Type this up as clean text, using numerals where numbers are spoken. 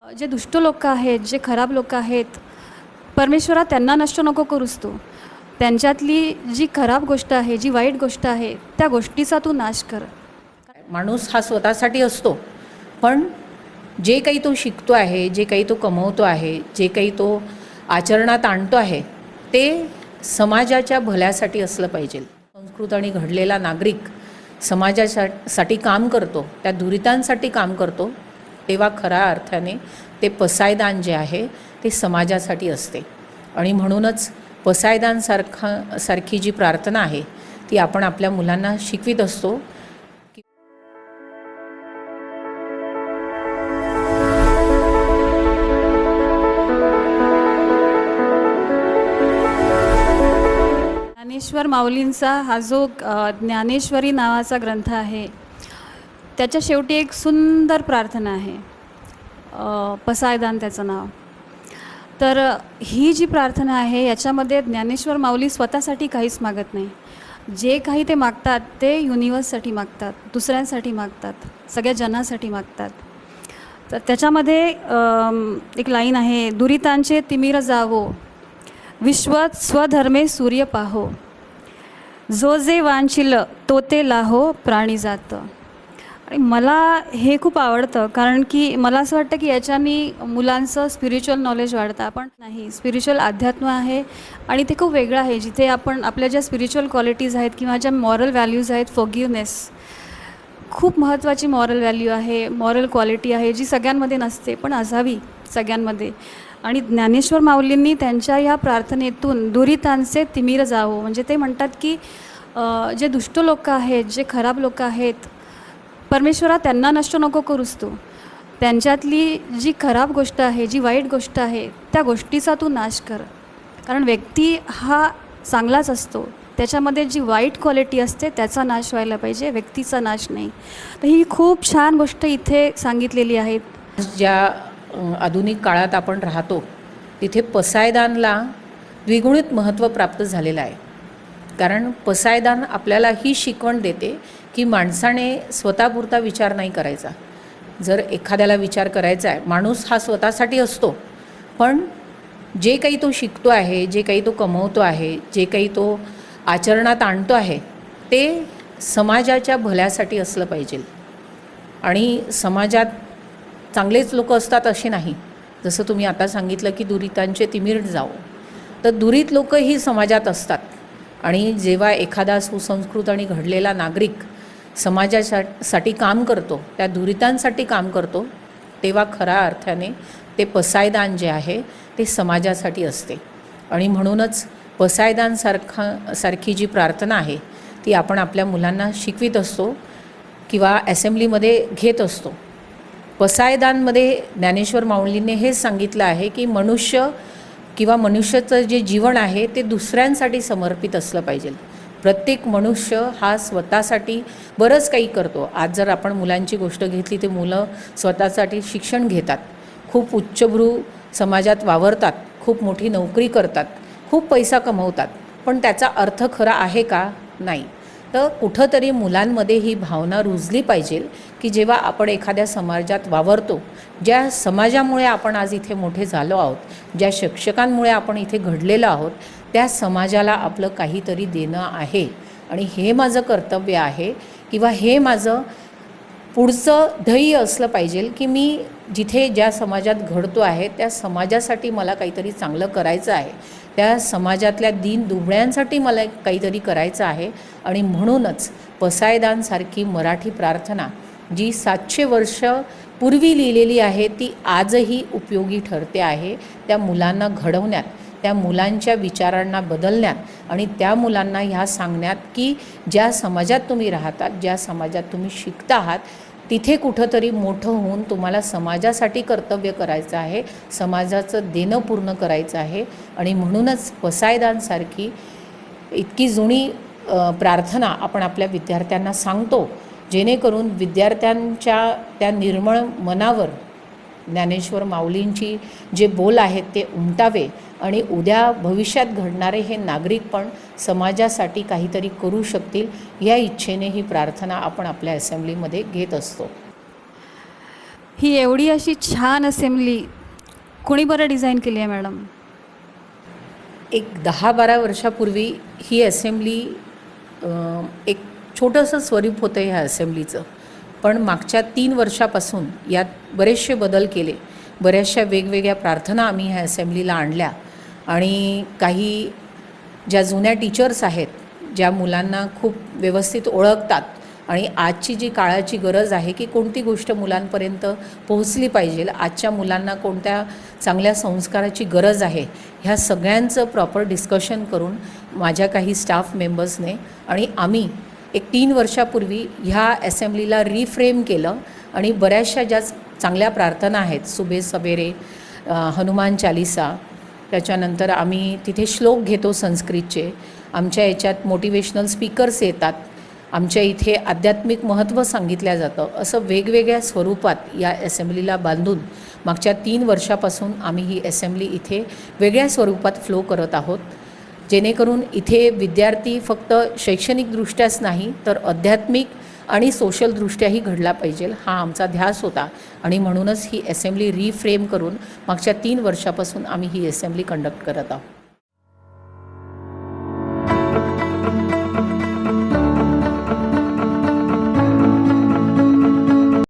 जे दुष्ट लोक आहेत, जे खराब लोक आहेत, परमेश्वरा त्यांना नष्ट नको करूस तू. त्यांच्यातली जी खराब गोष्ट आहे, जी वाईट गोष्ट आहे, त्या गोष्टीचा तू नाश कर. माणूस हा स्वतःसाठी असतो, पण जे काही तो शिकतो आहे, जे काही तो कमवतो आहे, जे काही तो आचरणात आणतो आहे, ते समाजाच्या भल्यासाठी असलं पाहिजे. संस्कृत आणि घडलेला नागरिक समाजासाठी काम करतो, त्या दुरितांसाठी काम करतो, तेव्हा खऱ्या अर्थाने ते पसायदान जे आहे ते समाजासाठी असते. आणि म्हणूनच सारखी जी प्रार्थना आहे ती आपण आपल्या मुलांना शिकवित असतो. ज्ञानेश्वर माऊलींचा हा जो ज्ञानेश्वरी नावाचा ग्रंथ आहे, त्याच्या शेवटी एक सुंदर प्रार्थना आहे. पसायदान त्याचं नाव. तर ही जी प्रार्थना आहे याच्यामध्ये ज्ञानेश्वर माऊली स्वतःसाठी काहीच मागत नाही. जे काही ते मागतात ते युनिवर्ससाठी मागतात, दुसऱ्यांसाठी मागतात, सगळ्या जनासाठी मागतात. तर त्याच्यामध्ये एक लाईन आहे, दुरितांचे तिमिर जावो, विश्वात स्वधर्मे सूर्य पाहो, जो जे वांछिल तो ते लाहो प्राणी जात. आणि मला हे खूप आवडतं, कारण की मला असं वाटतं की याच्यानी मुलांचं स्पिरिच्युअल नॉलेज वाढतं. आपण नाही, स्पिरिच्युअल अध्यात्म आहे आणि ते खूप वेगळं आहे, जिथे आपण आपल्या ज्या स्पिरिच्युअल क्वालिटीज आहेत किंवा ज्या मॉरल व्हॅल्यूज आहेत, फॉरगिवनेस खूप महत्त्वाची मॉरल व्हॅल्यू आहे, मॉरल क्वालिटी आहे, जी सगळ्यांमध्ये नसते पण असावी सगळ्यांमध्ये. आणि ज्ञानेश्वर माऊलींनी त्यांच्या या प्रार्थनेतून दुरितांचे तिमिर जावो, म्हणजे ते म्हणतात की जे दुष्ट लोक आहेत, जे खराब लोक आहेत, परमेश्वरा त्यांना नष्ट नको करूस तू. त्यांच्यातली जी खराब गोष्ट आहे, जी वाईट गोष्ट आहे, त्या गोष्टीचा तू नाश कर. कारण व्यक्ती हा चांगलाच असतो, त्याच्यामध्ये जी वाईट क्वालिटी असते त्याचा नाश व्हायला पाहिजे, व्यक्तीचा नाश नाही. तर ही खूप छान गोष्ट इथे सांगितलेली आहे. ज्या आधुनिक काळात आपण राहतो तिथे पसायदानला द्विगुणित महत्त्व प्राप्त झालेलं आहे. कारण पसायदान आपल्याला ही शिकवण देते की माणसाने स्वतःपुरता विचार नाही करायचा. जर एखाद्याला विचार करायचा आहे, माणूस हा स्वतःसाठी असतो, पण जे काही तो शिकतो आहे, जे काही तो कमवतो आहे, जे काही तो आचरणात आणतो आहे, ते समाजाच्या भल्यासाठी असलं पाहिजे. आणि समाजात चांगलेच लोक असतात असे नाही. जसं तुम्ही आता सांगितलं की दुरितांचे तिमिर जावो, तर दुरित लोक ही समाजात असतात. आणि जेव्हा एखादा सुसंस्कृत आणि घडलेला नागरिक समाजासाठी काम करतो, त्या दुरितांसाठी काम करतो, तेव्हा खऱ्या अर्थाने ते पसायदान जे आहे ते समाजासाठी असते. आणि म्हणूनच सारखी जी प्रार्थना आहे ती आपण आपल्या मुलांना शिकवित असतो किंवा असेंब्लीमध्ये घेत असतो. पसायदानमध्ये ज्ञानेश्वर माऊलींनी हेच सांगितलं आहे की मनुष्याचं जे जीवन आहे ते दुसऱ्यांसाठी समर्पित असलं पाहिजे. प्रत्येक मनुष्य हा स्वतःसाठी बरंच काही करतो. आज जर आपण मुलांची गोष्ट घेतली, ते मुलं स्वतःसाठी शिक्षण घेतात, खूप उच्चभ्रू समाजात वावरतात, खूप मोठी नोकरी करतात, खूप पैसा कमवतात, पण त्याचा अर्थ खरा आहे का? नाही. तर कुठंतरी मुलांमध्ये ही भावना रुजली पाहिजे की जेव्हा आपण एखाद्या समाजात वावरतो, ज्या समाजामुळे आपण आज इथे मोठे झालो आहोत, ज्या शिक्षकांमुळे आपण इथे घडलेलो आहोत, त्या समाजाला आपलं काहीतरी देणं आहे. आणि हे माझं कर्तव्य आहे किंवा हे माझं पुढचं ध्येय असलं पाहिजे की मी जिथे ज्या समाजात घडतो आहे त्या समाजासाठी मला काहीतरी चांगलं करायचं आहे, त्या समाजातल्या दीन दुबळ्यांसाठी मला काहीतरी करायचं आहे. आणि म्हणूनच पसायदानसारखी मराठी प्रार्थना जी 700 वर्ष पूर्वी लिहिलेली आहे ती आजही उपयोगी ठरते आहे. त्या मुलांना घडवण्यात, त्या मुलांच्या विचारांना बदलण्यात आणि त्या मुलांना ह्या सांगण्यात की ज्या समाजात तुम्ही राहतात, ज्या समाजात तुम्ही शिकता आहात, तिथे कुठंतरी मोठं होऊन तुम्हाला समाजासाठी कर्तव्य करायचं आहे, समाजाचं देणं पूर्ण करायचं आहे. आणि म्हणूनच पसायदानसारखी इतकी जुनी प्रार्थना आपण आपल्या विद्यार्थ्यांना सांगतो, जेणेकरून विद्यार्थ्यांच्या त्या निर्मळ मनावर ज्ञानेश्वर माऊलींची जे बोल आहेत ते उमटावे आणि उद्या भविष्यात घडणारे हे नागरिक पण समाजासाठी काहीतरी करू शकतील, या इच्छेने ही प्रार्थना आपण आपल्या असेंब्लीमध्ये घेत असतो. ही एवढी अशी छान असेंब्ली कुणी बरं डिझाईन केली आहे मॅडम? एक 10-12 वर्षापूर्वी ही असेंब्ली एक छोटंसं स्वरूप होतं ह्या असेंब्लीचं, पण मागच्या 3 वर्षापासून यात बरेचसे बदल केले. बऱ्याचशा वेगवेगळ्या प्रार्थना आम्ही ह्या असेंब्लीला आणल्या आणि काही ज्या जुन्या टीचर्स आहेत, ज्या मुलांना खूप व्यवस्थित ओळखतात आणि आजची जी काळाची गरज आहे की कोणती गोष्ट मुलांपर्यंत पोहोचली पाहिजे, आजच्या मुलांना कोणत्या चांगल्या संस्काराची गरज आहे, ह्या सगळ्यांचं प्रॉपर डिस्कशन करून माझ्या काही स्टाफ मेंबर्सने आणि आम्ही एक 3 वर्षापूर्वी ह्या असेंब्लीला रिफ्रेम केलं आणि बऱ्याचशा ज्या चांगल्या प्रार्थना आहेत, सुबह सवेरे, हनुमान चालीसा, त्याच्यानंतर आम्ही तिथे श्लोक घेतो संस्कृतचे, आमच्या याच्यात मोटिवेशनल स्पीकर्स येतात, आमच्या इथे आध्यात्मिक महत्त्व सांगितलं जातं, असं वेगवेगळ्या स्वरूपात या असेंब्लीला बांधून मागच्या 3 वर्षापासून आम्ही ही असेंब्ली इथे वेगळ्या स्वरूपात फ्लो करत आहोत, जेणेकरून इथे विद्यार्थी फक्त शैक्षणिकदृष्ट्याच नाही तर आध्यात्मिक आणि सोशलदृष्ट्याही घडला पाहिजे, हा आमचा ध्यास होता आणि म्हणूनच ही असेंब्ली रिफ्रेम करून मागच्या 3 वर्षापासून आम्ही ही असेंब्ली कंडक्ट करत आहोत.